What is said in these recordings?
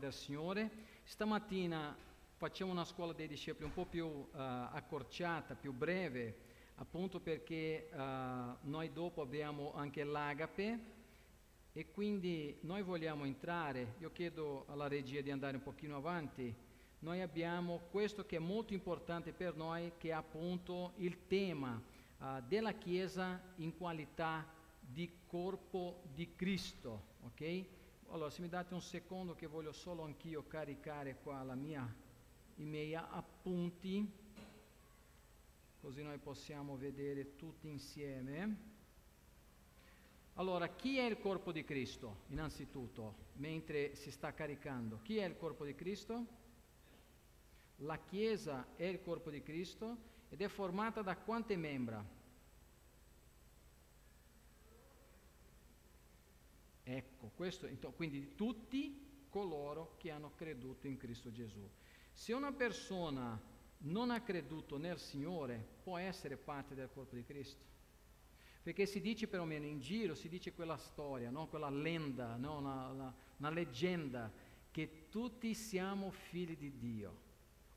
del Signore. Stamattina facciamo una scuola dei discepoli un po' più accorciata, più breve, appunto perché noi dopo abbiamo anche l'Agape e quindi noi vogliamo entrare. Io chiedo alla regia di andare un pochino avanti. Noi abbiamo questo che è molto importante per noi, che è appunto il tema della Chiesa in qualità di corpo di Cristo, ok? Allora, se mi date un secondo che voglio solo anch'io caricare qua i miei appunti, così noi possiamo vedere tutti insieme. Allora, chi è il corpo di Cristo? Innanzitutto, mentre si sta caricando, chi è il corpo di Cristo? La Chiesa è il corpo di Cristo ed è formata da quante membra? Ecco, questo, quindi tutti coloro che hanno creduto in Cristo Gesù. Se una persona non ha creduto nel Signore, può essere parte del corpo di Cristo. Perché si dice, perlomeno in giro, si dice quella storia, no? Quella lenda, no? Una leggenda, che tutti siamo figli di Dio.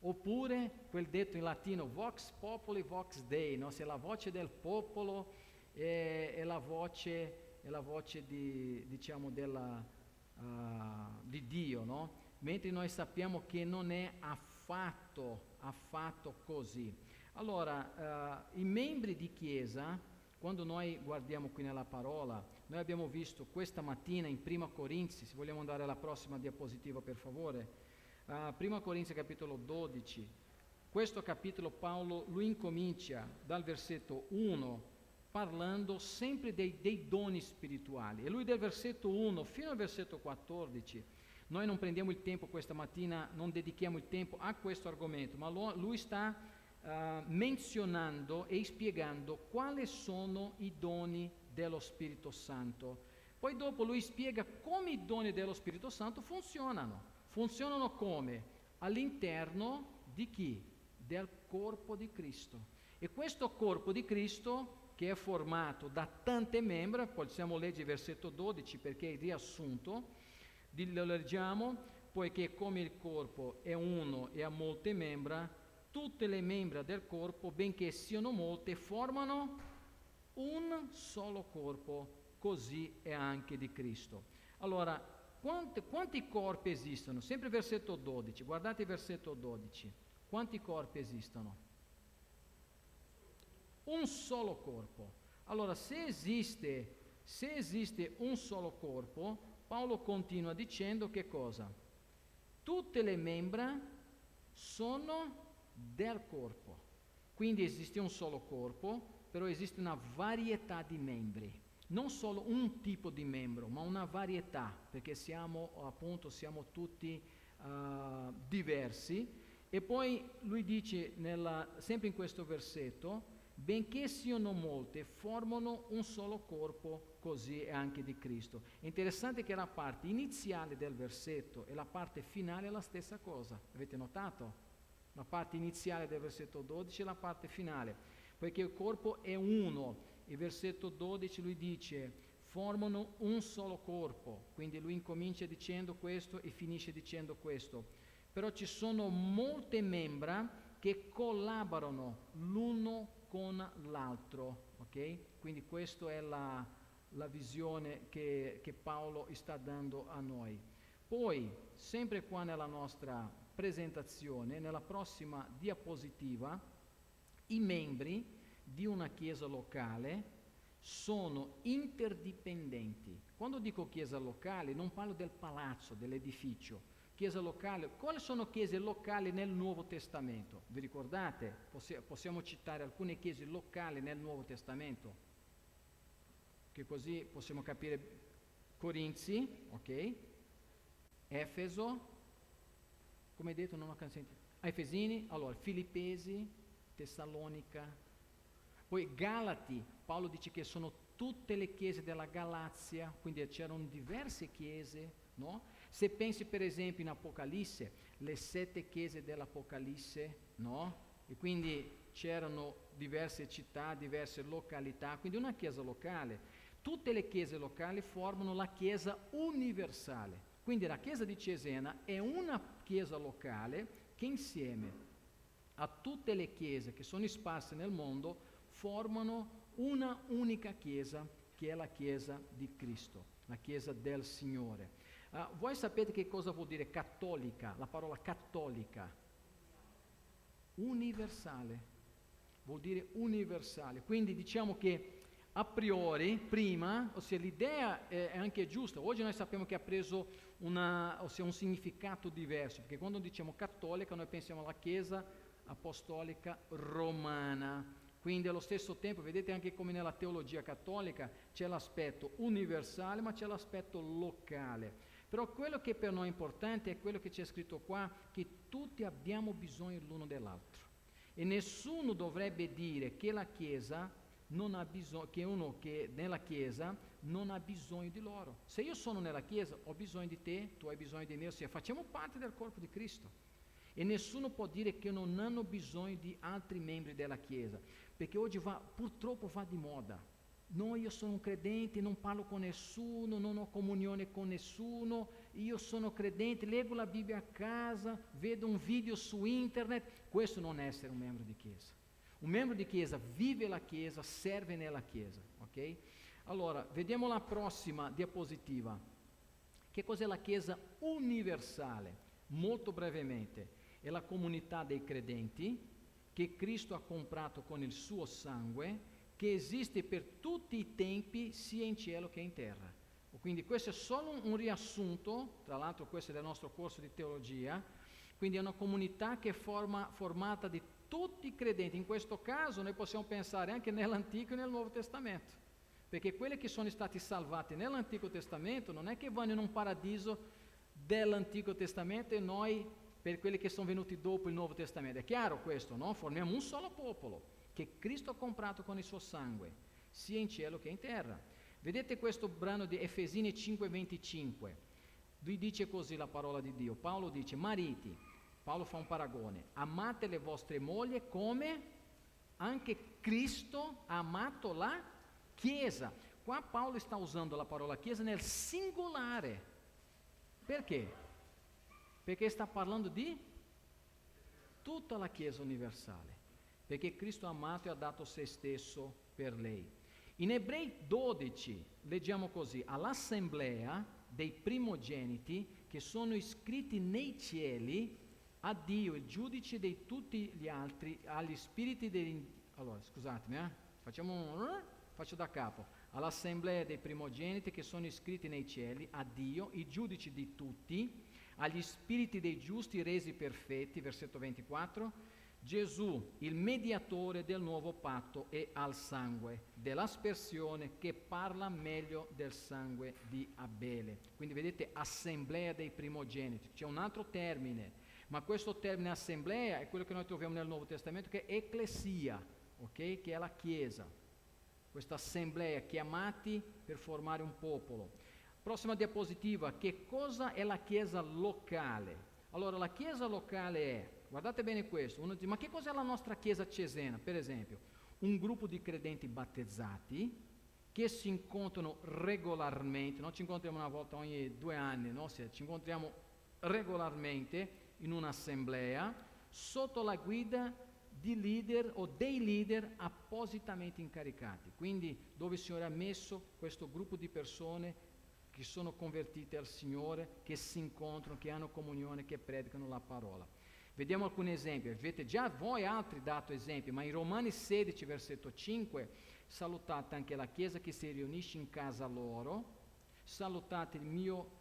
Oppure quel detto in latino, vox populi vox Dei, no? Se la voce del popolo è la voce di, diciamo, di Dio, no? Mentre noi sappiamo che non è affatto così. Allora, i membri di Chiesa, quando noi guardiamo qui nella parola, noi abbiamo visto questa mattina in Prima Corinzi, se vogliamo andare alla prossima diapositiva per favore, Prima Corinzi capitolo 12, questo capitolo Paolo lo incomincia dal versetto 1, parlando sempre dei doni spirituali, e lui dal versetto 1 fino al versetto 14, noi non prendiamo il tempo questa mattina, non dedichiamo il tempo a questo argomento, ma lui sta menzionando e spiegando quali sono i doni dello Spirito Santo. Poi dopo lui spiega come i doni dello Spirito Santo funzionano. Funzionano come? All'interno di chi? Del corpo di Cristo. E questo corpo di Cristo, che è formato da tante membra, possiamo leggere il versetto 12 perché è il riassunto, lo leggiamo, poiché come il corpo è uno e ha molte membra, tutte le membra del corpo, benché siano molte, formano un solo corpo, così è anche di Cristo. Allora, quanti corpi esistono? Sempre versetto 12, guardate il versetto 12. Quanti corpi esistono? Un solo corpo. Allora, se esiste un solo corpo, Paolo continua dicendo che cosa? Tutte le membra sono del corpo. Quindi esiste un solo corpo, però esiste una varietà di membri. Non solo un tipo di membro, ma una varietà, perché siamo tutti diversi. E poi lui dice, sempre in questo versetto, benché siano molte, formano un solo corpo, così è anche di Cristo. È interessante che la parte iniziale del versetto e la parte finale è la stessa cosa. Avete notato? La parte iniziale del versetto 12 e la parte finale, poiché il corpo è uno. Il versetto 12 lui dice, formano un solo corpo, quindi lui incomincia dicendo questo e finisce dicendo questo. Però ci sono molte membra che collaborano l'uno con l'altro, ok? Quindi questa è la visione che Paolo sta dando a noi. Poi, sempre qua nella nostra presentazione, nella prossima diapositiva, i membri di una chiesa locale sono interdipendenti. Quando dico chiesa locale non parlo del palazzo, dell'edificio. Chiesa locale, quali sono chiese locali nel Nuovo Testamento? Vi ricordate? Possiamo citare alcune chiese locali nel Nuovo Testamento, che così possiamo capire. Corinzi, ok? Efeso, come detto non ho sentito. Efesini, allora Filippesi, Tessalonica, poi Galati, Paolo dice che sono tutte le chiese della Galazia, quindi c'erano diverse chiese, no? Se pensi per esempio in Apocalisse, le 7 chiese dell'Apocalisse, no? E quindi c'erano diverse città, diverse località, quindi una chiesa locale. Tutte le chiese locali formano la chiesa universale. Quindi la Chiesa di Cesena è una Chiesa locale che insieme a tutte le Chiese che sono sparse nel mondo formano una unica Chiesa, che è la Chiesa di Cristo, la Chiesa del Signore. Voi sapete che cosa vuol dire cattolica? La parola cattolica? Universale. Vuol dire universale. Quindi diciamo che a priori, prima, ossia l'idea è anche giusta. Oggi noi sappiamo che ha preso un significato diverso, perché quando diciamo cattolica noi pensiamo alla Chiesa apostolica romana. Quindi allo stesso tempo, vedete anche come nella teologia cattolica c'è l'aspetto universale, ma c'è l'aspetto locale. Però quello che per noi è importante è quello che c'è scritto qua, che tutti abbiamo bisogno l'uno dell'altro. E nessuno dovrebbe dire che la Chiesa non ha bisogno, che uno che nella Chiesa non ha bisogno di loro. Se io sono nella Chiesa, ho bisogno di te, tu hai bisogno di me, ossia facciamo parte del corpo di Cristo. E nessuno può dire che non hanno bisogno di altri membri della Chiesa, perché oggi purtroppo va di moda. No, io sono un credente, non parlo con nessuno, non ho comunione con nessuno, io sono credente, leggo la Bibbia a casa, vedo un video su internet. Questo non è essere un membro di Chiesa. Un membro di Chiesa vive la Chiesa, serve nella Chiesa, ok? Allora, vediamo la prossima diapositiva. Che cos'è la Chiesa universale? Molto brevemente, è la comunità dei credenti che Cristo ha comprato con il suo sangue, che esiste per tutti i tempi, sia in cielo che in terra. Quindi questo è solo un riassunto, tra l'altro questo è del nostro corso di teologia, quindi è una comunità che è formata di tutti i credenti. In questo caso noi possiamo pensare anche nell'Antico e nel Nuovo Testamento, perché quelli che sono stati salvati nell'Antico Testamento non è che vanno in un paradiso dell'Antico Testamento e noi per quelli che sono venuti dopo il Nuovo Testamento. È chiaro questo, no? Formiamo un solo popolo che Cristo ha comprato con il suo sangue, sia in cielo che in terra. Vedete questo brano di Efesini 5:25? Lui dice così la parola di Dio. Paolo dice: mariti, Paolo fa un paragone, amate le vostre mogli come anche Cristo ha amato la Chiesa. Qua Paolo sta usando la parola Chiesa nel singolare. Perché? Perché sta parlando di tutta la Chiesa universale, perché Cristo ha amato e ha dato se stesso per lei. In Ebrei 12 leggiamo così: all'assemblea dei primogeniti che sono iscritti nei cieli, a Dio, il giudice di tutti gli altri, agli spiriti degli... Allora, scusatemi, faccio da capo. All'assemblea dei primogeniti che sono iscritti nei cieli, a Dio, il giudice di tutti, agli spiriti dei giusti resi perfetti, versetto 24, Gesù, il mediatore del nuovo patto, e al sangue dell'aspersione che parla meglio del sangue di Abele. Quindi vedete, assemblea dei primogeniti. C'è un altro termine, ma questo termine assemblea è quello che noi troviamo nel Nuovo Testamento, che è ecclesia, ok? Che è la Chiesa. Questa assemblea, chiamati per formare un popolo. Prossima diapositiva, che cosa è la Chiesa locale? Allora, la Chiesa locale è, guardate bene questo, uno dice: ma che cos'è la nostra Chiesa cesena? Per esempio, un gruppo di credenti battezzati che si incontrano regolarmente, non ci incontriamo una volta ogni 2 anni, no? Ci incontriamo regolarmente in un'assemblea sotto la guida di leader o dei leader appositamente incaricati, quindi dove il Signore ha messo questo gruppo di persone che sono convertite al Signore, che si incontrano, che hanno comunione, che predicano la parola. Vediamo alcuni esempi. Avete già voi altri dato esempi, ma in Romani 16 versetto 5 salutate anche la Chiesa che si riunisce in casa loro, salutate il mio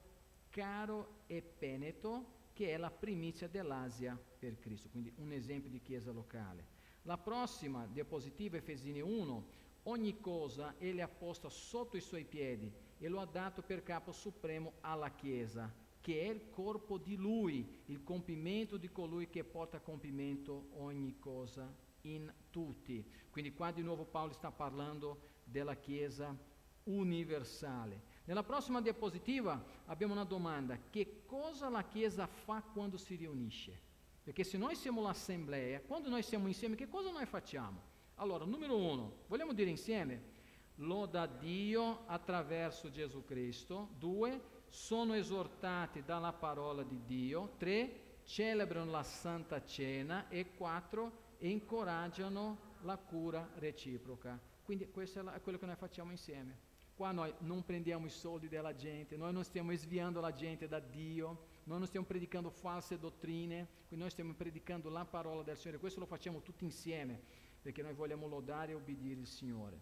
caro Epeneto, che è la primizia dell'Asia per Cristo. Quindi un esempio di Chiesa locale. La prossima diapositiva, Efesini 1, ogni cosa egli ha posta sotto i suoi piedi e lo ha dato per capo supremo alla Chiesa, che è il corpo di Lui, il compimento di colui che porta a compimento ogni cosa in tutti. Quindi qua di nuovo Paolo sta parlando della Chiesa universale. Nella prossima diapositiva abbiamo una domanda: che cosa la Chiesa fa quando si riunisce? Perché se noi siamo l'assemblea, quando noi siamo insieme, che cosa noi facciamo? Allora, numero 1, vogliamo dire insieme? Loda Dio attraverso Gesù Cristo. 2, sono esortati dalla parola di Dio, 3, celebrano la Santa Cena e 4, incoraggiano la cura reciproca. Quindi questo è quello che noi facciamo insieme. Qua noi non prendiamo i soldi della gente, noi non stiamo sviando la gente da Dio, noi non stiamo predicando false dottrine, quindi noi stiamo predicando la parola del Signore. Questo lo facciamo tutti insieme, perché noi vogliamo lodare e obbedire il Signore.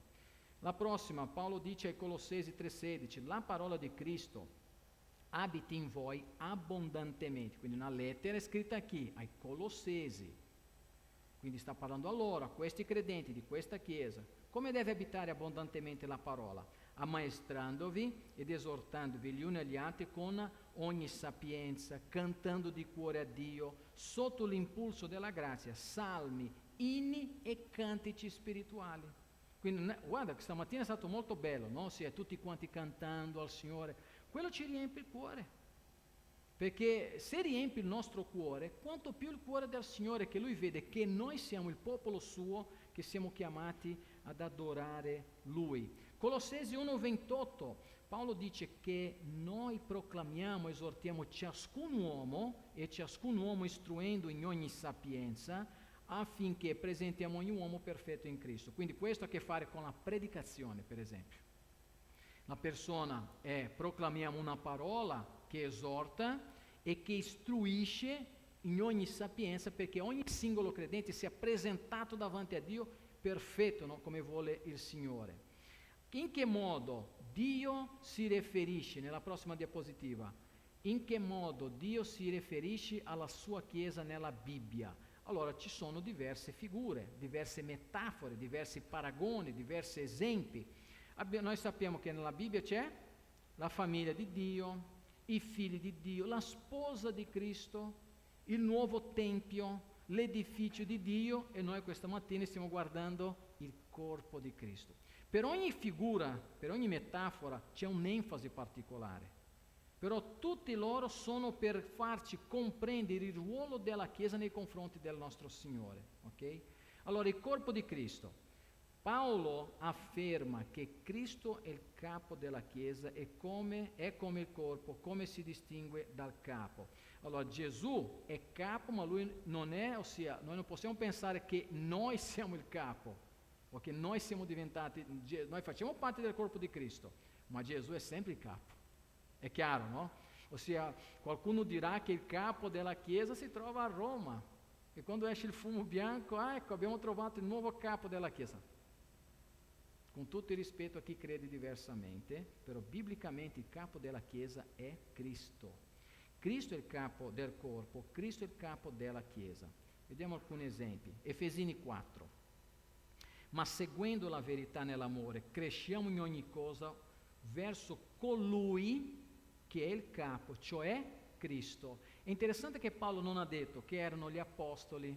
La prossima, Paolo dice ai Colossesi 3,16, la parola di Cristo abiti in voi abbondantemente, quindi una lettera è scritta a chi? Ai Colossesi, quindi sta parlando a loro, a questi credenti di questa chiesa. Come deve abitare abbondantemente la parola? Ammaestrandovi ed esortandovi gli uni agli altri con ogni sapienza, cantando di cuore a Dio, sotto l'impulso della grazia, salmi, inni e cantici spirituali. Quindi guarda che stamattina è stato molto bello, no? Sì, tutti quanti cantando al Signore, quello ci riempie il cuore, perché se riempie il nostro cuore, quanto più il cuore del Signore, che Lui vede che noi siamo il popolo suo, che siamo chiamati ad adorare Lui. Colossesi 1,28, Paolo dice che noi proclamiamo, esortiamo ciascun uomo istruendo in ogni sapienza, affinché presentiamo ogni uomo perfetto in Cristo. Quindi questo ha a che fare con la predicazione, per esempio. La persona proclamiamo una parola che esorta e che istruisce in ogni sapienza, perché ogni singolo credente sia presentato davanti a Dio perfetto, no? Come vuole il Signore. In che modo Dio si riferisce, nella prossima diapositiva, in che modo Dio si riferisce alla sua Chiesa nella Bibbia? Allora ci sono diverse figure, diverse metafore, diversi paragoni, diversi esempi. Noi sappiamo che nella Bibbia c'è la famiglia di Dio, i figli di Dio, la sposa di Cristo, il nuovo tempio, l'edificio di Dio, e noi questa mattina stiamo guardando il corpo di Cristo. Per ogni figura, per ogni metafora c'è un'enfasi particolare, però tutti loro sono per farci comprendere il ruolo della Chiesa nei confronti del nostro Signore. Ok? Allora, il corpo di Cristo. Paolo afferma che Cristo è il capo della Chiesa e è come il corpo, come si distingue dal capo. Allora Gesù è capo, ma lui non è, ossia noi non possiamo pensare che noi siamo il capo, o che noi siamo diventati, noi facciamo parte del corpo di Cristo, ma Gesù è sempre il capo. È chiaro, no? Ossia qualcuno dirà che il capo della Chiesa si trova a Roma, e quando esce il fumo bianco, ecco, abbiamo trovato il nuovo capo della Chiesa. Con tutto il rispetto a chi crede diversamente, però biblicamente il capo della Chiesa è Cristo. Cristo è il capo del corpo, Cristo è il capo della Chiesa. Vediamo alcuni esempi. Efesini 4. Ma seguendo la verità nell'amore, cresciamo in ogni cosa verso colui che è il capo, cioè Cristo. È interessante che Paolo non ha detto che erano gli apostoli,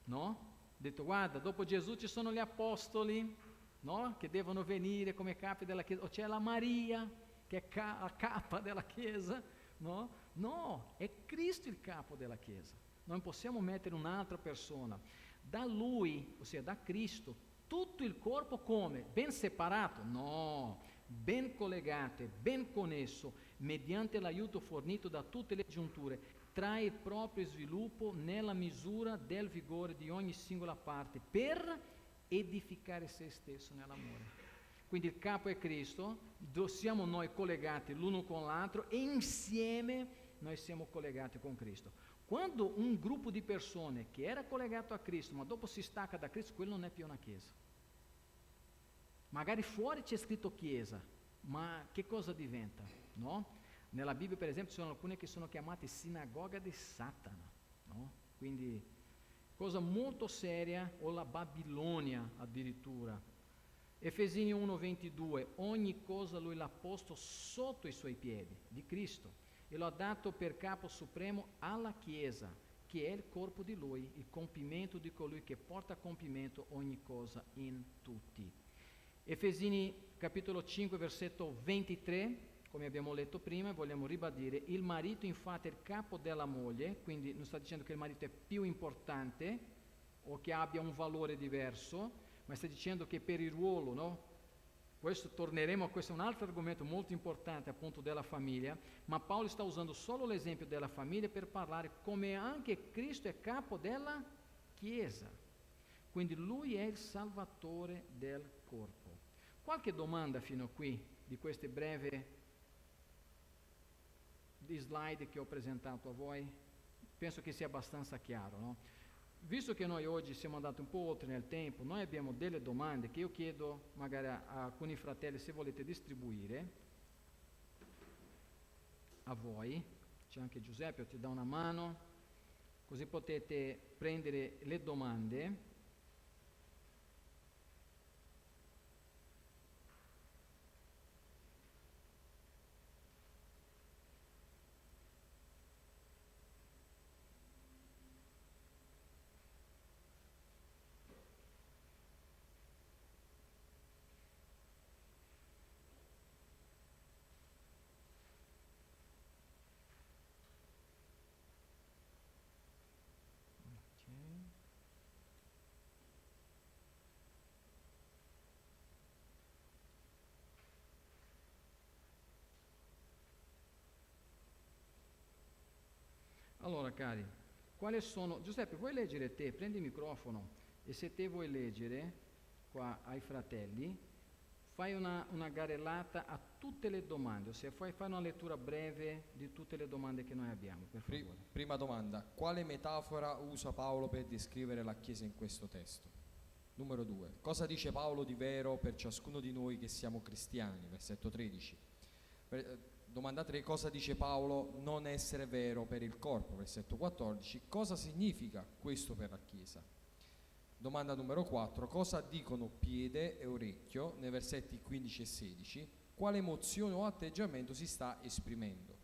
no? Ha detto, guarda, dopo Gesù ci sono gli apostoli, no? Che devono venire come capi della Chiesa, o c'è la Maria che è la capa della Chiesa, no? No, è Cristo il capo della Chiesa. Non possiamo mettere un'altra persona. Da Lui, ossia da Cristo, tutto il corpo come? Ben separato? No, ben collegato, ben connesso, mediante l'aiuto fornito da tutte le giunture, trae il proprio sviluppo nella misura del vigore di ogni singola parte, per edificare se stesso nell'amore. Quindi il capo è Cristo, siamo noi collegati l'uno con l'altro e insieme noi siamo collegati con Cristo. Quando un gruppo di persone che era collegato a Cristo ma dopo si stacca da Cristo, quello non è più una chiesa. Magari fuori c'è scritto chiesa, ma che cosa diventa? No? Nella Bibbia per esempio ci sono alcune che sono chiamate sinagoga di Satana, no? Quindi cosa molto seria, o la Babilonia addirittura. Efesini 1,22, ogni cosa lui l'ha posto sotto i suoi piedi, di Cristo, e lo ha dato per capo supremo alla Chiesa, che è il corpo di lui, il compimento di colui che porta a compimento ogni cosa in tutti. Efesini capitolo 5 versetto 23, come abbiamo letto prima, vogliamo ribadire, il marito infatti è il capo della moglie, quindi non sta dicendo che il marito è più importante o che abbia un valore diverso, ma sta dicendo che per il ruolo, no? questo torneremo, questo è un altro argomento molto importante appunto della famiglia, ma Paolo sta usando solo l'esempio della famiglia per parlare come anche Cristo è capo della Chiesa, quindi lui è il salvatore del corpo. Qualche domanda fino a qui di queste breve slide che ho presentato a voi? Penso che sia abbastanza chiaro, no? Visto che noi oggi siamo andati un po' oltre nel tempo, noi abbiamo delle domande che io chiedo magari a alcuni fratelli se volete distribuire a voi. C'è anche Giuseppe, ti dà una mano, così potete prendere le domande. Allora, cari, quali sono... Giuseppe, vuoi leggere te? Prendi il microfono e se te vuoi leggere qua ai fratelli, fai una garellata a tutte le domande, ossia fai una lettura breve di tutte le domande che noi abbiamo, per favore. Prima domanda, quale metafora usa Paolo per descrivere la Chiesa in questo testo? Numero 2, cosa dice Paolo di vero per ciascuno di noi che siamo cristiani? Versetto 13. Domanda 3, cosa dice Paolo non essere vero per il corpo? Versetto 14, cosa significa questo per la Chiesa? Domanda numero 4, cosa dicono piede e orecchio nei versetti 15 e 16? Quale emozione o atteggiamento si sta esprimendo?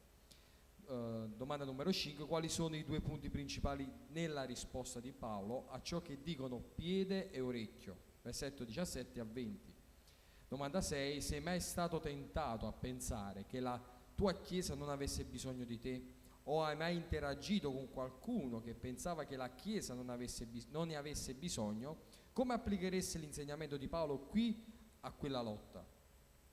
Domanda numero 5, quali sono i due punti principali nella risposta di Paolo a ciò che dicono piede e orecchio? Versetto 17 a 20. Domanda 6, sei mai stato tentato a pensare che la tua Chiesa non avesse bisogno di te? O hai mai interagito con qualcuno che pensava che la Chiesa non ne avesse bisogno? Come applicheresti l'insegnamento di Paolo qui a quella lotta?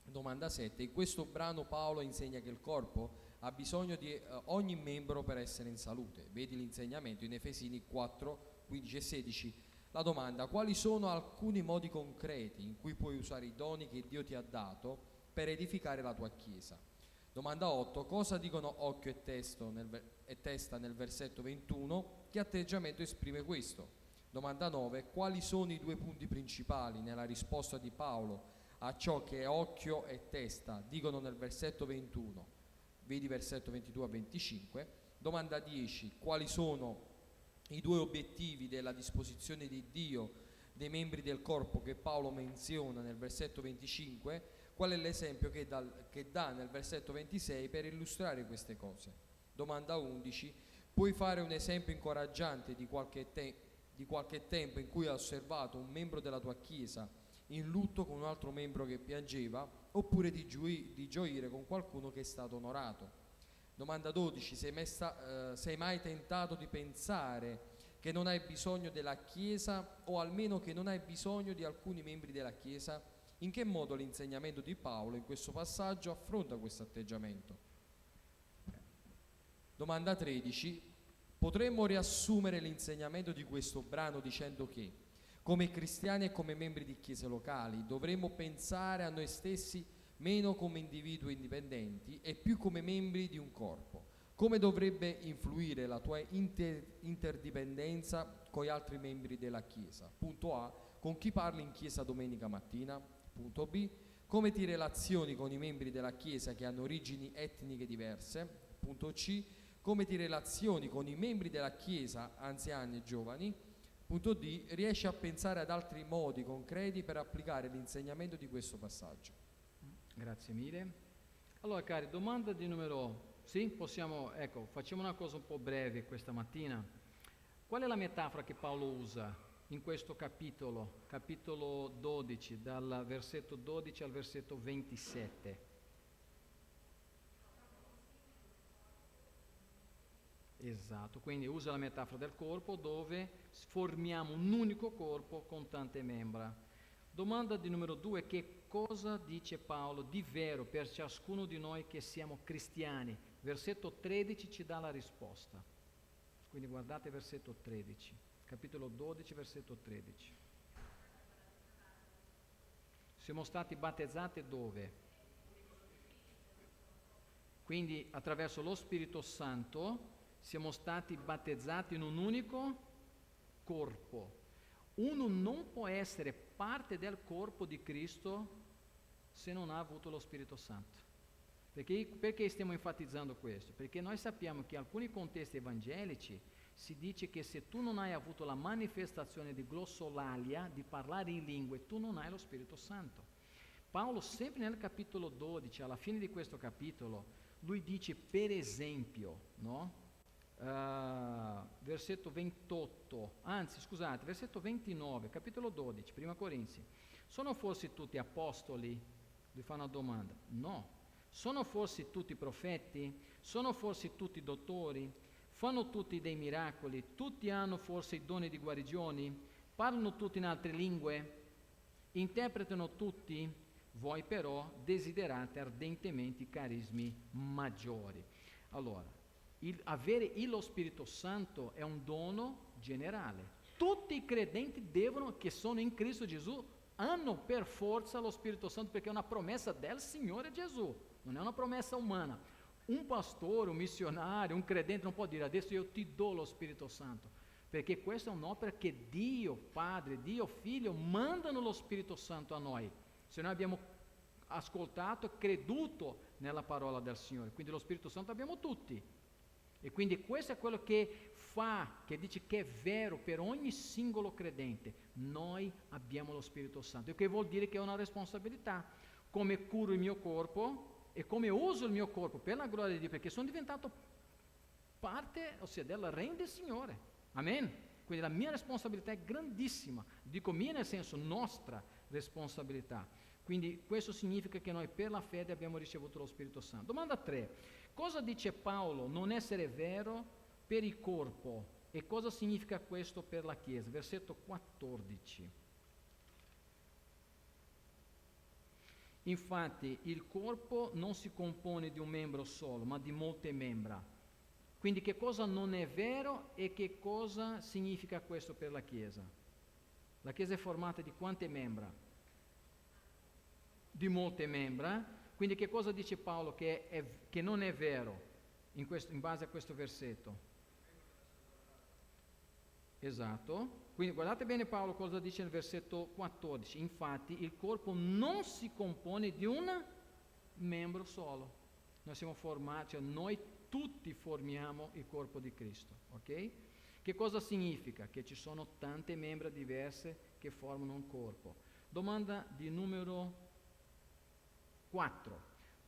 Domanda 7, in questo brano Paolo insegna che il corpo ha bisogno di ogni membro per essere in salute. Vedi l'insegnamento in Efesini 4, 15 e 16. La domanda, quali sono alcuni modi concreti in cui puoi usare i doni che Dio ti ha dato per edificare la tua Chiesa? Domanda 8, cosa dicono occhio e testa nel versetto 21? Che atteggiamento esprime questo? Domanda 9, quali sono i due punti principali nella risposta di Paolo a ciò che occhio e testa dicono nel versetto 21? Vedi versetto 22 a 25. Domanda 10, quali sono i due obiettivi della disposizione di Dio dei membri del corpo che Paolo menziona nel versetto 25? Qual è l'esempio che dà nel versetto 26 per illustrare queste cose? Domanda 11, puoi fare un esempio incoraggiante di qualche tempo in cui hai osservato un membro della tua Chiesa in lutto con un altro membro che piangeva, oppure di gioire con qualcuno che è stato onorato? Domanda 12, sei mai tentato di pensare che non hai bisogno della Chiesa o almeno che non hai bisogno di alcuni membri della Chiesa? In che modo l'insegnamento di Paolo in questo passaggio affronta questo atteggiamento? Domanda 13, potremmo riassumere l'insegnamento di questo brano dicendo che come cristiani e come membri di chiese locali dovremmo pensare a noi stessi meno come individui indipendenti e più come membri di un corpo. Come dovrebbe influire la tua interdipendenza con gli altri membri della Chiesa? Punto A, con chi parli in chiesa domenica mattina? Punto B, come ti relazioni con i membri della Chiesa che hanno origini etniche diverse? Punto C, come ti relazioni con i membri della Chiesa anziani e giovani? Punto D, riesci a pensare ad altri modi concreti per applicare l'insegnamento di questo passaggio? Grazie mille. Allora cari, domanda di numero... Sì, possiamo... Ecco, facciamo una cosa un po' breve questa mattina. Qual è la metafora che Paolo usa in questo capitolo 12, dal versetto 12 al versetto 27? Esatto, quindi usa la metafora del corpo dove formiamo un unico corpo con tante membra. Domanda di numero 2, che cosa dice Paolo di vero per ciascuno di noi che siamo cristiani? Versetto 13 ci dà la risposta. Quindi guardate versetto 13, capitolo 12, versetto 13. Siamo stati battezzati dove? Quindi attraverso lo Spirito Santo siamo stati battezzati in un unico corpo. Uno non può essere parte del corpo di Cristo se non ha avuto lo Spirito Santo. Perché stiamo enfatizzando questo? Perché noi sappiamo che in alcuni contesti evangelici si dice che se tu non hai avuto la manifestazione di glossolalia, di parlare in lingue, tu non hai lo Spirito Santo. Paolo sempre nel capitolo 12, alla fine di questo capitolo, lui dice per esempio, no? Versetto 28, anzi scusate, versetto 29, capitolo 12, prima Corinzi. Sono forse tutti apostoli? Lui fa una domanda. No. Sono forse tutti profeti? Sono forse tutti dottori? Fanno tutti dei miracoli? Tutti hanno forse i doni di guarigioni? Parlano tutti in altre lingue? Interpretano tutti? Voi però desiderate ardentemente i carismi maggiori. Allora, avere lo Spirito Santo è un dono generale. Tutti i credenti che sono in Cristo Gesù hanno per forza lo Spirito Santo perché è una promessa del Signore Gesù, non è una promessa umana. Un pastore, un missionario, un credente non può dire adesso io ti do lo Spirito Santo, perché questa è un'opera che Dio Padre, Dio Figlio mandano lo Spirito Santo a noi, se noi abbiamo ascoltato e creduto nella parola del Signore. Quindi lo Spirito Santo abbiamo tutti. E quindi questo è quello che dice che è vero per ogni singolo credente. Noi abbiamo lo Spirito Santo, il che vuol dire che è una responsabilità. Come curo il mio corpo e come uso il mio corpo per la gloria di Dio, perché sono diventato parte, ossia del regno del Signore. Amen? Quindi la mia responsabilità è grandissima. Dico mia nel senso nostra responsabilità. Quindi questo significa che noi per la fede abbiamo ricevuto lo Spirito Santo. Domanda 3. Cosa dice Paolo non essere vero per il corpo e cosa significa questo per la Chiesa? Versetto 14. Infatti il corpo non si compone di un membro solo, ma di molte membra. Quindi che cosa non è vero e che cosa significa questo per la Chiesa? La Chiesa è formata di quante membra? Di molte membra. Quindi che cosa dice Paolo che non è vero in base a questo versetto? Esatto. Quindi guardate bene Paolo cosa dice nel versetto 14. Infatti il corpo non si compone di un membro solo. Noi siamo formati, cioè noi tutti formiamo il corpo di Cristo. Ok? Che cosa significa? Che ci sono tante membra diverse che formano un corpo. Domanda di numero 4.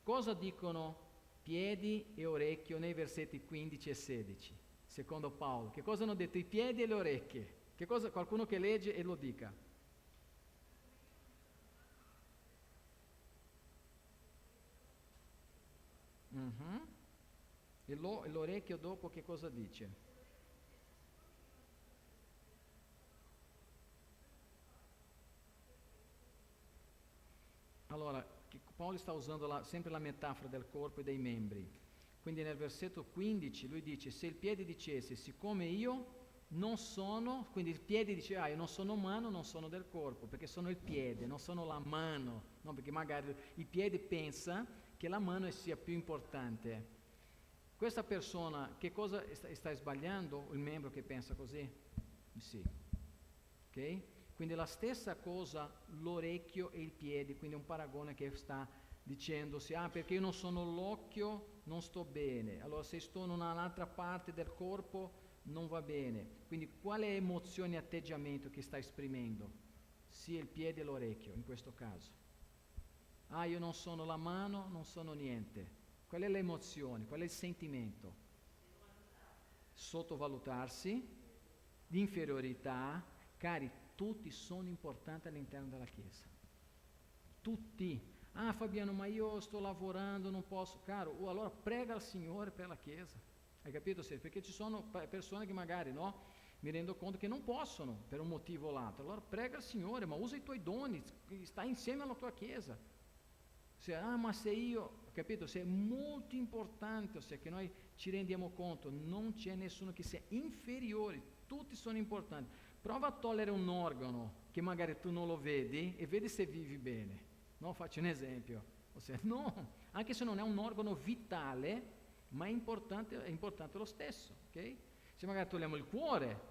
Cosa dicono piedi e orecchio nei versetti 15 e 16? Secondo Paolo, che cosa hanno detto i piedi e le orecchie? Qualcuno che legge e lo dica. E l'orecchio dopo che cosa dice? Allora, Paolo sta usando sempre la metafora del corpo e dei membri. Quindi nel versetto 15 lui dice, se il piede dicesse, siccome io non sono, quindi il piede dice, io non sono umano, non sono del corpo, perché sono il piede, non sono la mano, no? Perché magari il piede pensa che la mano sia più importante. Questa persona, che cosa sta sbagliando? Il membro che pensa così? Sì. Ok? Quindi la stessa cosa l'orecchio e il piede, quindi un paragone che sta dicendosi, perché io non sono l'occhio non sto bene, allora se sto in un'altra parte del corpo non va bene. Quindi quale emozione e atteggiamento che sta esprimendo? Sia il piede e l'orecchio in questo caso. Io non sono la mano, non sono niente. Qual è l'emozione? Qual è il sentimento? Sottovalutarsi, di inferiorità. Cari, tutti sono importanti all'interno della Chiesa. Tutti. Fabiano, ma io sto lavorando, non posso. Caro, allora prega al Signore per la Chiesa. Hai capito? Perché ci sono persone che magari, no? mi rendo conto che non possono per un motivo o l'altro. Allora prega il Signore, ma usa i tuoi doni, sta insieme alla tua Chiesa. Ma se io, capito? Se è molto importante, ossia che noi ci rendiamo conto, non c'è nessuno che sia inferiore, tutti sono importanti. Prova a togliere un organo che magari tu non lo vedi e vedi se vivi bene. No, faccio un esempio. Ossia, no, anche se non è un organo vitale, ma è importante lo stesso, ok? Se magari togliamo il cuore,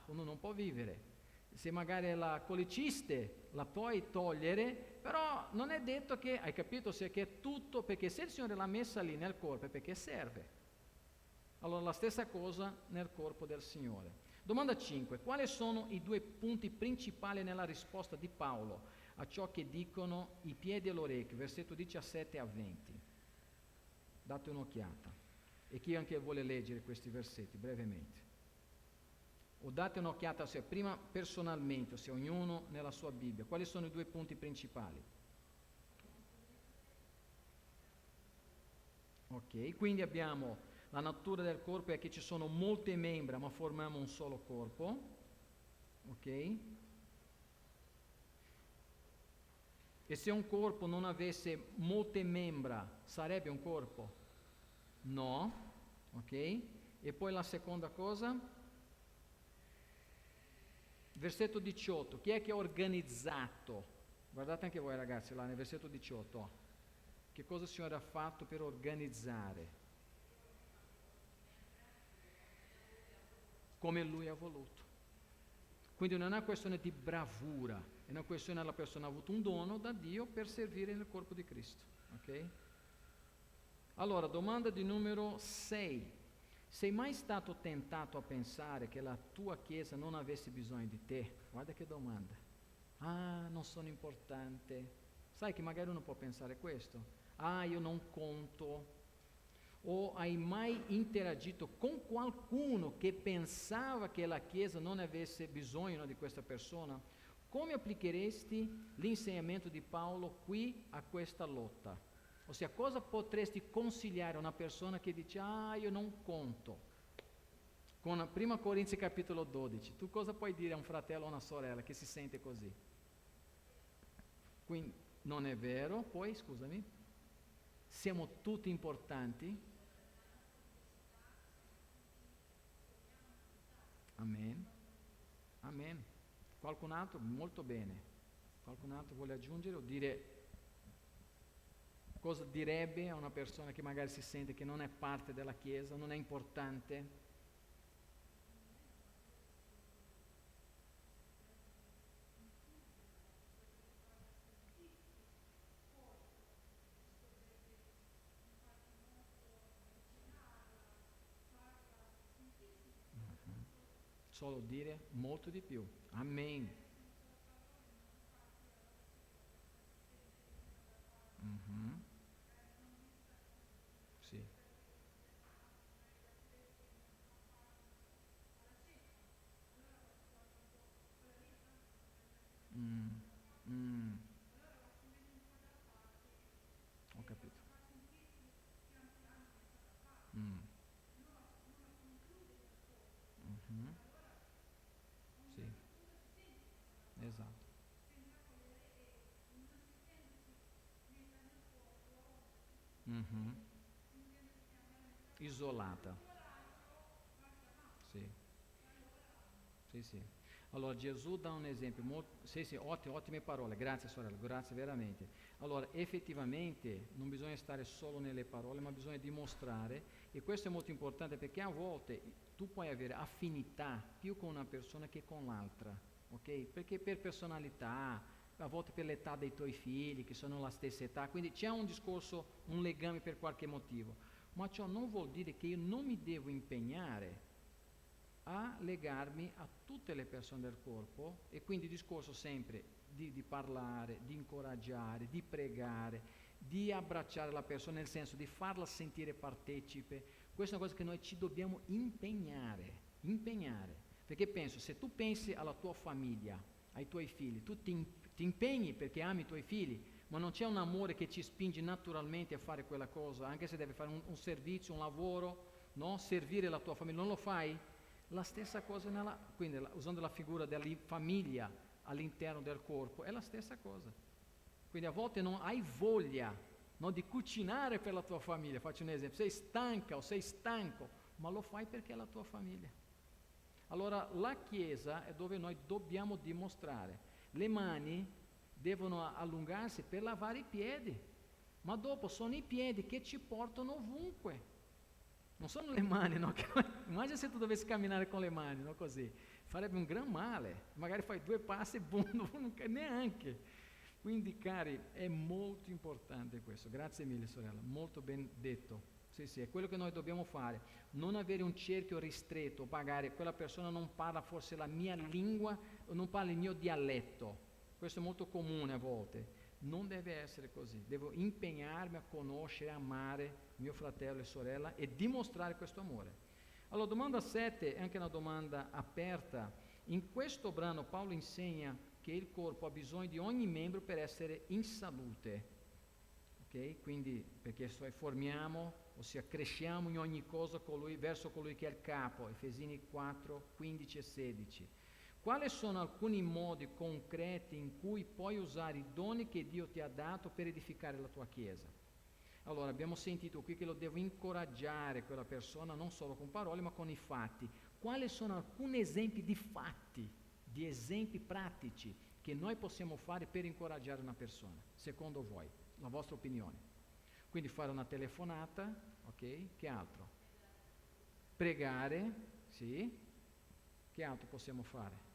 uno non può vivere. Se magari la coliciste la puoi togliere, però non è detto che, hai capito, se che è tutto, perché se il Signore l'ha messa lì nel corpo è perché serve. Allora la stessa cosa nel corpo del Signore. Domanda 5. Quali sono i 2 punti principali nella risposta di Paolo a ciò che dicono i piedi e l'orecchio? Versetto 17 a 20. Date un'occhiata. E chi anche vuole leggere questi versetti brevemente. O date un'occhiata prima personalmente, ossia ognuno nella sua Bibbia. Quali sono i 2 punti principali? Ok, quindi abbiamo la natura del corpo è che ci sono molte membra ma formiamo un solo corpo. Ok? E se un corpo non avesse molte membra sarebbe un corpo? No. Ok? E poi la seconda cosa? Versetto 18, chi è che ha organizzato? Guardate anche voi ragazzi là nel versetto 18, che cosa il Signore ha fatto per organizzare? Come Lui ha voluto. Quindi non è una questione di bravura, è una questione la persona ha avuto un dono da Dio per servire nel corpo di Cristo. Ok? Allora, domanda di numero 6. Sei mai stato tentato a pensare che la tua Chiesa non avesse bisogno di te? Guarda che domanda. Non sono importante. Sai che magari uno può pensare questo. Io non conto. O hai mai interagito con qualcuno che pensava che la Chiesa non avesse bisogno di questa persona? Come applicheresti l'insegnamento di Paolo qui a questa lotta? Ossia, cosa potresti consigliare a una persona che dice, io non conto? Con 1 Corinzi capitolo 12, tu cosa puoi dire a un fratello o una sorella che si sente così? Quindi, non è vero, poi, scusami, siamo tutti importanti? Amen. Amen. Qualcun altro? Molto bene. Qualcun altro vuole aggiungere o dire... Cosa direbbe a una persona che magari si sente che non è parte della Chiesa, non è importante? Solo dire molto di più. Amen. Sì. Ho capito. Sì, esatto. Isolata. Sì. Sì, sì. Allora Gesù dà un esempio, sì, ottime parole, grazie sorella, grazie veramente. Allora effettivamente non bisogna stare solo nelle parole, ma bisogna dimostrare, e questo è molto importante perché a volte tu puoi avere affinità più con una persona che con l'altra, ok? Perché per personalità, a volte per l'età dei tuoi figli che sono la stessa età, quindi c'è un discorso, un legame per qualche motivo, ma ciò non vuol dire che io non mi devo impegnare a legarmi a tutte le persone del corpo, e quindi il discorso sempre di parlare, di incoraggiare, di pregare, di abbracciare la persona, nel senso di farla sentire partecipe. Questa è una cosa che noi ci dobbiamo impegnare, perché penso, se tu pensi alla tua famiglia, ai tuoi figli, tu ti impegni perché ami i tuoi figli, ma non c'è un amore che ci spinge naturalmente a fare quella cosa, anche se devi fare un servizio, un lavoro, no? Servire la tua famiglia, non lo fai? La stessa cosa, quindi usando la figura della famiglia all'interno del corpo, è la stessa cosa. Quindi a volte non hai voglia, no, di cucinare per la tua famiglia, faccio un esempio, sei stanca o sei stanco, ma lo fai perché è la tua famiglia. Allora la Chiesa è dove noi dobbiamo dimostrare. Le mani devono allungarsi per lavare i piedi, ma dopo sono i piedi che ci portano ovunque. Non sono le mani, no? Immagina se tu dovessi camminare con le mani, no? Così, farebbe un gran male. Magari fai 2 passi e boom, non neanche. Quindi, cari, è molto importante questo. Grazie mille, sorella, molto ben detto. Sì, è quello che noi dobbiamo fare. Non avere un cerchio ristretto, magari quella persona non parla forse la mia lingua o non parla il mio dialetto. Questo è molto comune a volte. Non deve essere così, devo impegnarmi a conoscere, amare mio fratello e sorella e dimostrare questo amore. Allora, domanda 7 è anche una domanda aperta. In questo brano Paolo insegna che il corpo ha bisogno di ogni membro per essere in salute, ok? Quindi perché formiamo, ossia cresciamo in ogni cosa verso colui che è il capo, Efesini 4, 15 e 16. Quali sono alcuni modi concreti in cui puoi usare i doni che Dio ti ha dato per edificare la tua Chiesa? Allora, abbiamo sentito qui che lo devo incoraggiare quella persona non solo con parole ma con i fatti. Quali sono alcuni esempi di fatti, di esempi pratici che noi possiamo fare per incoraggiare una persona, secondo voi, la vostra opinione? Quindi fare una telefonata, ok? Che altro? Pregare, sì. Che altro possiamo fare?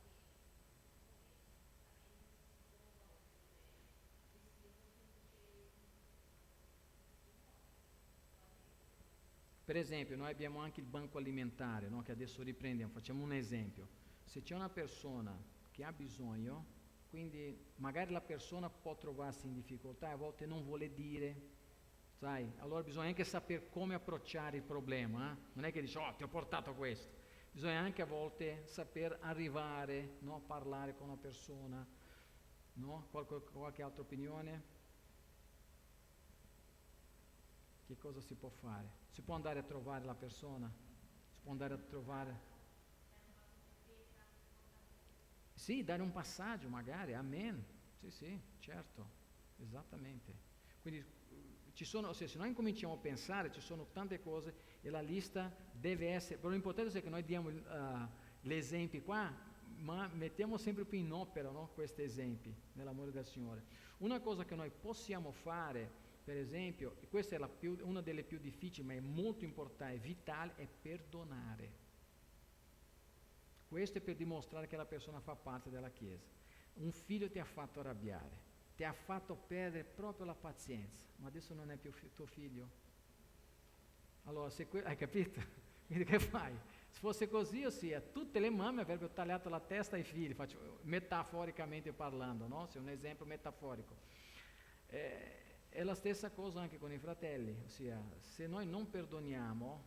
Per esempio, noi abbiamo anche il banco alimentare, no? Che adesso riprendiamo, facciamo un esempio. Se c'è una persona che ha bisogno, quindi magari la persona può trovarsi in difficoltà, a volte non vuole dire, sai? Allora bisogna anche sapere come approcciare il problema, eh? Non è che dici, oh, ti ho portato questo. Bisogna anche a volte saper arrivare, no? Parlare con una persona, no? Qualche altra opinione? Che cosa si può fare? Si può andare a trovare la persona? Si può andare a trovare? Sì, dare un passaggio magari, amen. Sì, certo, esattamente. Quindi ci sono, se noi incominciamo a pensare, ci sono tante cose e la lista deve essere, però l'importante è che noi diamo gli esempi qua, ma mettiamo sempre più in opera, no, questi esempi nell'amore del Signore. Una cosa che noi possiamo fare, per esempio, e questa è una delle più difficili, ma è molto importante, è vitale, è perdonare. Questo è per dimostrare che la persona fa parte della Chiesa. Un figlio ti ha fatto arrabbiare, ti ha fatto perdere proprio la pazienza, ma adesso non è più tuo figlio. Allora, hai capito? Quindi che fai? Se fosse così, ossia, tutte le mamme avrebbero tagliato la testa ai figli, metaforicamente parlando, no? Se è un esempio metaforico. È la stessa cosa anche con i fratelli, ossia, se noi non perdoniamo,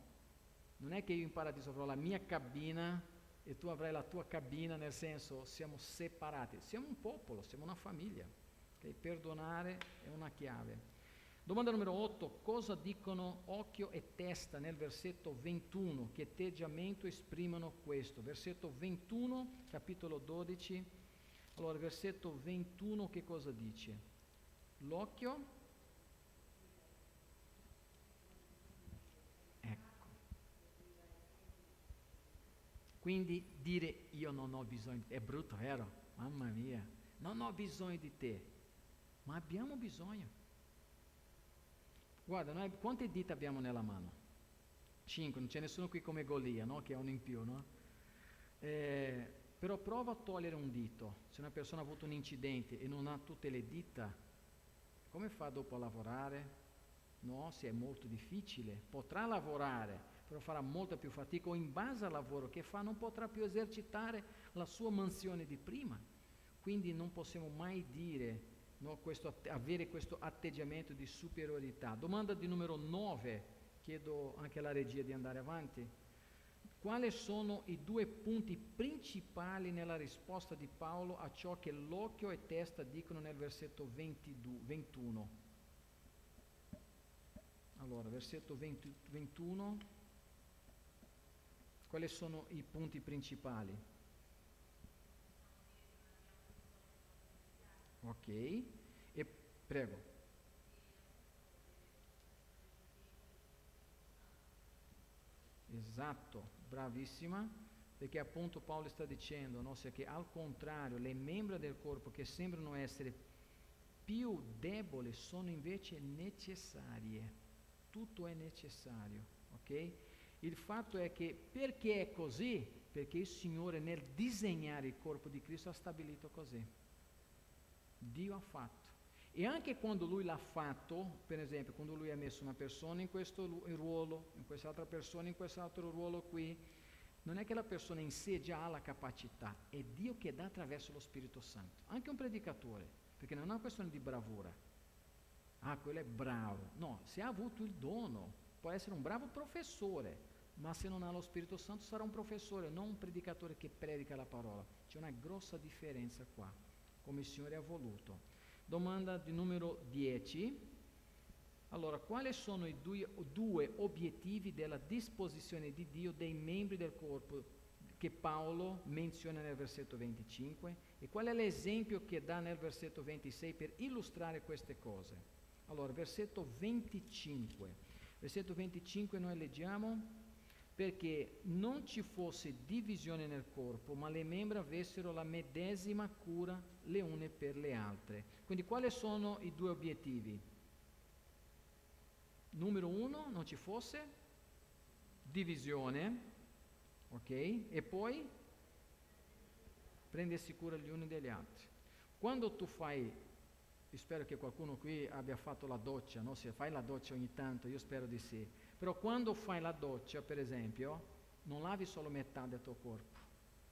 non è che io in paradiso avrò la mia cabina e tu avrai la tua cabina, nel senso siamo separati, siamo un popolo, siamo una famiglia, okay? Perdonare è una chiave. Domanda numero 8, cosa dicono occhio e testa nel versetto 21, che atteggiamento esprimono questo? Versetto 21, capitolo 12, allora versetto 21 che cosa dice? L'occhio? Quindi dire io non ho bisogno, è brutto, vero? Mamma mia, non ho bisogno di te, ma abbiamo bisogno. Guarda, noi quante dita abbiamo nella mano? 5, non c'è nessuno qui come Golia, no? Che è uno in più, no? Però prova a togliere un dito. Se una persona ha avuto un incidente e non ha tutte le dita, come fa dopo a lavorare? No, se è molto difficile, potrà lavorare, però farà molta più fatica o in base al lavoro che fa non potrà più esercitare la sua mansione di prima. Quindi non possiamo mai dire, no, avere questo atteggiamento di superiorità. Domanda di numero 9, chiedo anche alla regia di andare avanti. Quali sono i 2 punti principali nella risposta di Paolo a ciò che l'occhio e testa dicono nel versetto 21? Allora, versetto 21. Quali sono i punti principali? Ok, e prego. Esatto, bravissima, perché appunto Paolo sta dicendo, no, che al contrario le membra del corpo che sembrano essere più deboli sono invece necessarie, tutto è necessario, ok? Il fatto è che perché è così? Perché il Signore nel disegnare il corpo di Cristo ha stabilito così, Dio ha fatto. E anche quando Lui l'ha fatto, per esempio, quando Lui ha messo una persona in questo ruolo, in quest'altra persona in quest'altro ruolo qui, non è che la persona in sé già ha la capacità, è Dio che dà attraverso lo Spirito Santo. Anche un predicatore, perché non è una questione di bravura. Ah, quello è bravo. No, se ha avuto il dono, può essere un bravo professore, ma se non ha lo Spirito Santo sarà un professore, non un predicatore che predica la parola. C'è una grossa differenza qua, come il Signore ha voluto. Domanda di numero 10. Allora, quali sono i due obiettivi della disposizione di Dio dei membri del corpo che Paolo menziona nel versetto 25? E qual è l'esempio che dà nel versetto 26 per illustrare queste cose? Allora, versetto 25. Versetto 25 noi leggiamo: perché non ci fosse divisione nel corpo, ma le membra avessero la medesima cura le une per le altre. Quindi quali sono i due obiettivi? Numero 1, non ci fosse divisione, ok? E poi prendersi cura gli uni degli altri. Quando tu fai, io spero che qualcuno qui abbia fatto la doccia, no? Se fai la doccia ogni tanto, io spero di sì. Però quando fai la doccia, per esempio, non lavi solo metà del tuo corpo,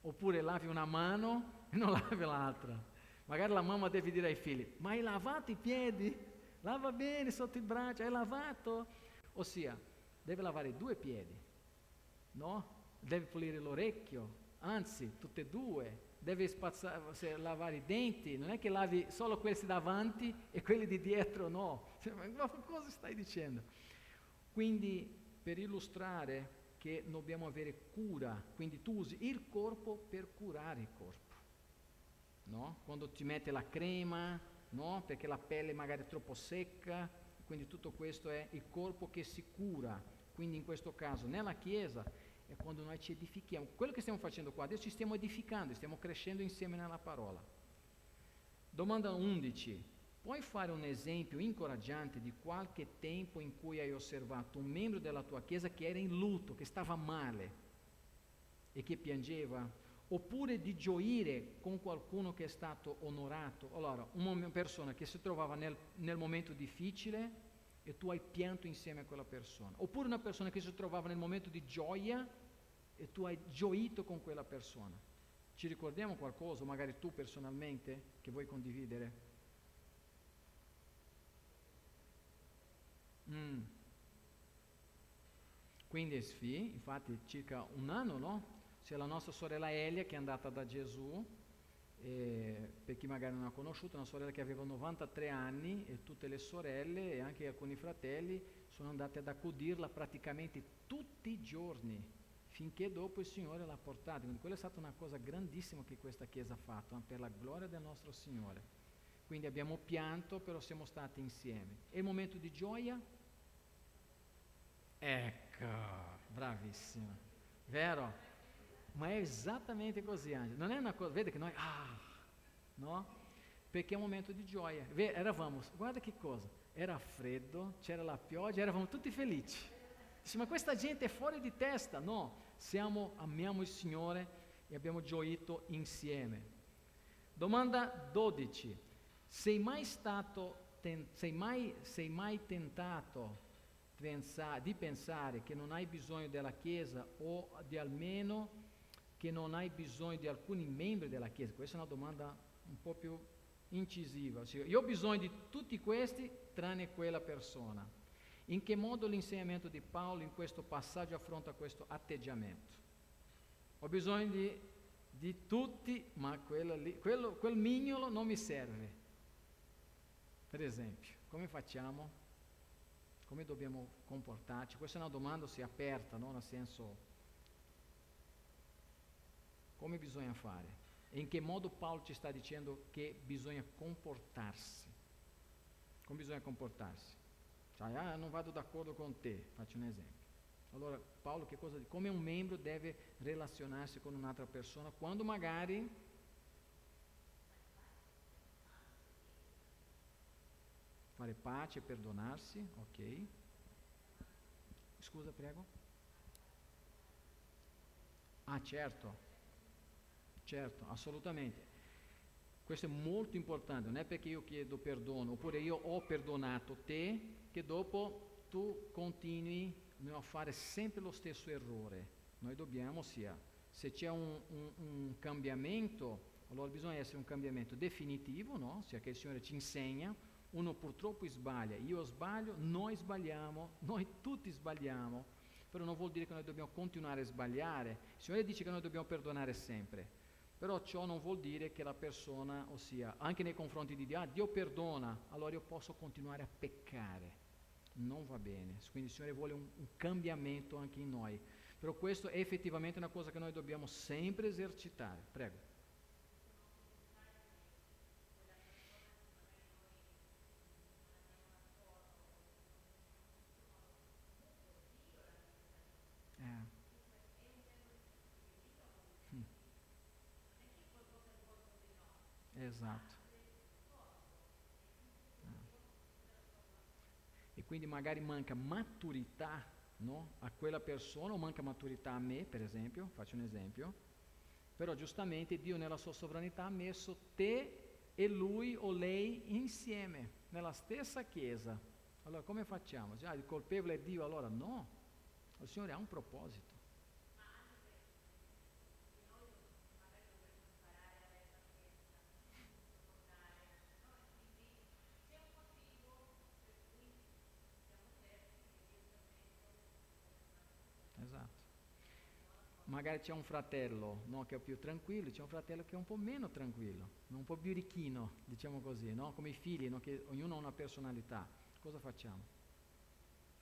oppure lavi una mano e non lavi l'altra. Magari la mamma deve dire ai figli: ma hai lavato i piedi? Lava bene sotto il braccio, hai lavato? Ossia, deve lavare 2 piedi, no? Deve pulire l'orecchio, anzi, tutte e due. Deve lavare i denti, non è che lavi solo questi davanti e quelli di dietro no. Ma cosa stai dicendo? Quindi per illustrare che dobbiamo avere cura, quindi tu usi il corpo per curare il corpo, no? Quando ti metti la crema, no? Perché la pelle magari è troppo secca, quindi tutto questo è il corpo che si cura. Quindi in questo caso nella Chiesa è quando noi ci edifichiamo. Quello che stiamo facendo qua adesso, ci stiamo edificando, stiamo crescendo insieme nella parola. Domanda 11. Puoi fare un esempio incoraggiante di qualche tempo in cui hai osservato un membro della tua Chiesa che era in lutto, che stava male e che piangeva? Oppure di gioire con qualcuno che è stato onorato? Allora, una persona che si trovava nel momento difficile e tu hai pianto insieme a quella persona. Oppure una persona che si trovava nel momento di gioia e tu hai gioito con quella persona. Ci ricordiamo qualcosa, magari tu personalmente, che vuoi condividere? Quindi Sfi, infatti circa un anno, no? C'è la nostra sorella Elia che è andata da Gesù, per chi magari non ha conosciuto, una sorella che aveva 93 anni e tutte le sorelle e anche alcuni fratelli sono andati ad accudirla praticamente tutti i giorni, finché dopo il Signore l'ha portata. Quindi quella è stata una cosa grandissima che questa Chiesa ha fatto, per la gloria del nostro Signore. Quindi abbiamo pianto, però siamo stati insieme. E il momento di gioia? Ecco, bravissima, vero? Ma è esattamente così, Angelo. Non è una cosa, vede che noi, no? Perché è un momento di gioia. Eravamo, guarda che cosa, era freddo, c'era la pioggia, eravamo tutti felici. Dice, ma questa gente è fuori di testa. No, amiamo il Signore e abbiamo gioito insieme. Domanda 12. Sei mai tentato di pensare che non hai bisogno della Chiesa o di almeno che non hai bisogno di alcuni membri della Chiesa? Questa è una domanda un po' più incisiva. Io ho bisogno di tutti questi tranne quella persona. In che modo l'insegnamento di Paolo in questo passaggio affronta questo atteggiamento? Ho bisogno di tutti, ma quel mignolo non mi serve. Per esempio, come facciamo? Come dobbiamo comportarci? Questa è una domanda aperta, no? Nel senso, come bisogna fare? E in che modo Paolo ci sta dicendo che bisogna comportarsi? Come bisogna comportarsi? Cioè, non vado d'accordo con te, faccio un esempio. Allora Paolo che cosa dice? Come un membro deve relazionarsi con un'altra persona quando magari fare pace, perdonarsi, ok? Scusa, prego. Ah, certo, assolutamente. Questo è molto importante, non è perché io chiedo perdono, oppure io ho perdonato te, che dopo tu continui a fare sempre lo stesso errore. Noi dobbiamo, se c'è un cambiamento, allora bisogna essere un cambiamento definitivo, no? Sia che il Signore ci insegna, uno purtroppo sbaglia, io sbaglio, noi sbagliamo, noi tutti sbagliamo, però non vuol dire che noi dobbiamo continuare a sbagliare. Il Signore dice che noi dobbiamo perdonare sempre. Però ciò non vuol dire che la persona, ossia, anche nei confronti di Dio, Dio perdona, allora io posso continuare a peccare. Non va bene. Quindi il Signore vuole un cambiamento anche in noi. Però questo è effettivamente una cosa che noi dobbiamo sempre esercitare. Prego. Esatto. E quindi magari manca maturità, no? A quella persona, o manca maturità a me, per esempio, faccio un esempio, però giustamente Dio nella sua sovranità ha messo te e lui o lei insieme, nella stessa chiesa. Allora come facciamo? Già, il colpevole è Dio, allora no, il Signore ha un proposito. Esatto. Magari c'è un fratello, no, che è più tranquillo, c'è un fratello che è un po' meno tranquillo, un po' più birichino, diciamo così, no? Come i figli, no? Che ognuno ha una personalità. Cosa facciamo?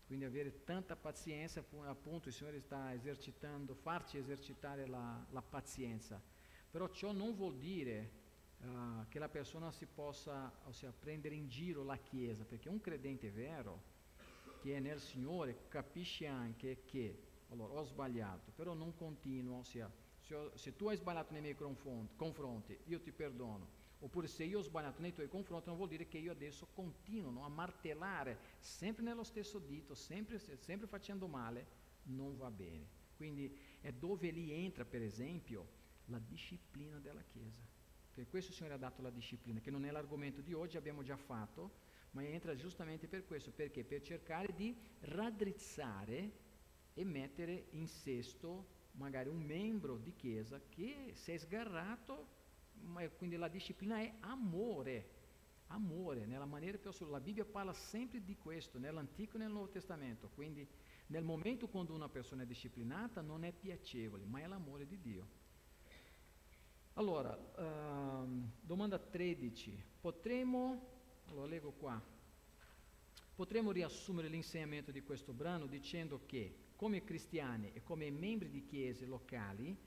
Quindi avere tanta pazienza, appunto il Signore sta esercitando, farci esercitare la pazienza. Però ciò non vuol dire che la persona si possa, ossia, prendere in giro la Chiesa, perché un credente vero, che è nel Signore, capisce anche che allora ho sbagliato, però non continuo, ossia, se tu hai sbagliato nei miei confronti, io ti perdono, oppure se io ho sbagliato nei tuoi confronti, non vuol dire che io adesso continuo a martellare sempre nello stesso dito, sempre facendo male, non va bene. Quindi è dove lì entra, per esempio, la disciplina della Chiesa. Per questo il Signore ha dato la disciplina, che non è l'argomento di oggi, abbiamo già fatto, ma entra giustamente per questo, perché per cercare di raddrizzare e mettere in sesto magari un membro di chiesa che si è sgarrato, quindi la disciplina è amore, nella maniera più assoluta. La Bibbia parla sempre di questo, nell'Antico e nel Nuovo Testamento, quindi nel momento quando una persona è disciplinata non è piacevole, ma è l'amore di Dio. Allora, domanda 13, allora leggo qua, potremmo riassumere l'insegnamento di questo brano dicendo che come cristiani e come membri di chiese locali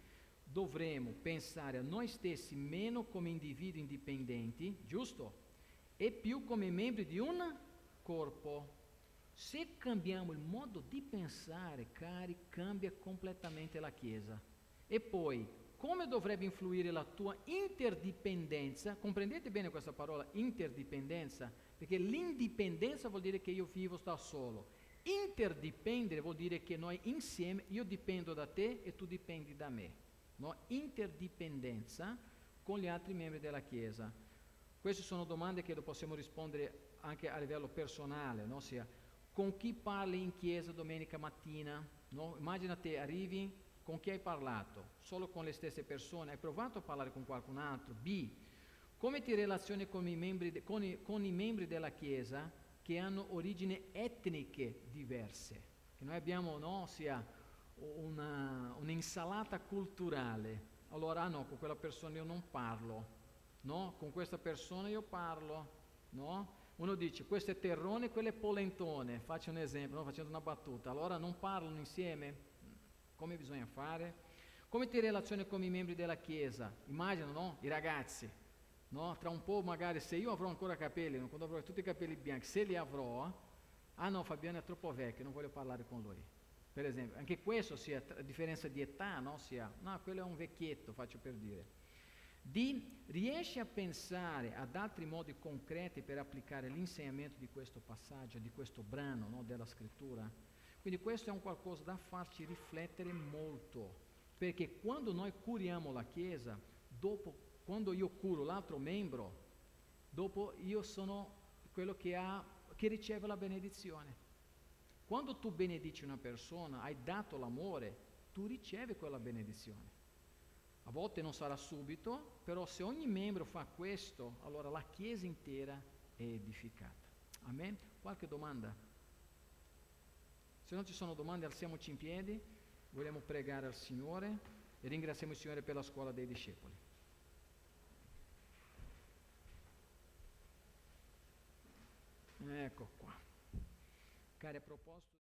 dovremo pensare a noi stessi meno come individui indipendenti, giusto? E più come membri di un corpo. Se cambiamo il modo di pensare, cari, cambia completamente la Chiesa. E poi, come dovrebbe influire la tua interdipendenza? Comprendete bene questa parola, interdipendenza? Perché l'indipendenza vuol dire che io vivo da solo. Interdipendere vuol dire che noi insieme, io dipendo da te e tu dipendi da me. No? Interdipendenza con gli altri membri della Chiesa. Queste sono domande che possiamo rispondere anche a livello personale, no? Ossia, con chi parli in chiesa domenica mattina? No? Immagina te, arrivi, con chi hai parlato? Solo con le stesse persone? Hai provato a parlare con qualcun altro? B. Come ti relazioni con i membri della Chiesa che hanno origini etniche diverse? Che noi abbiamo, no? Ossia, un'insalata culturale. Allora, no, con quella persona io non parlo. No? Con questa persona io parlo. No? Uno dice, questo è terrone, quello è polentone, faccio un esempio, no? Facendo una battuta, allora non parlano insieme? Come bisogna fare? Come ti relazioni con i membri della Chiesa? Immagino, no? I ragazzi, no? Tra un po' magari, se io avrò ancora capelli, quando avrò tutti i capelli bianchi, se li avrò, ah no, Fabiano è troppo vecchio, non voglio parlare con lui. Per esempio, anche questo sia a differenza di età, no? No, quello è un vecchietto, faccio per dire. Riesci a pensare ad altri modi concreti per applicare l'insegnamento di questo passaggio, di questo brano, no, della scrittura? Quindi questo è un qualcosa da farci riflettere molto, perché quando noi curiamo la Chiesa, dopo, quando io curo l'altro membro, dopo io sono quello che riceve la benedizione. Quando tu benedici una persona, hai dato l'amore, tu ricevi quella benedizione. A volte non sarà subito, però se ogni membro fa questo, allora la Chiesa intera è edificata. Amen? Qualche domanda? Se non ci sono domande, alziamoci in piedi, vogliamo pregare al Signore e ringraziamo il Signore per la scuola dei discepoli. Ecco qua. Cari, a proposito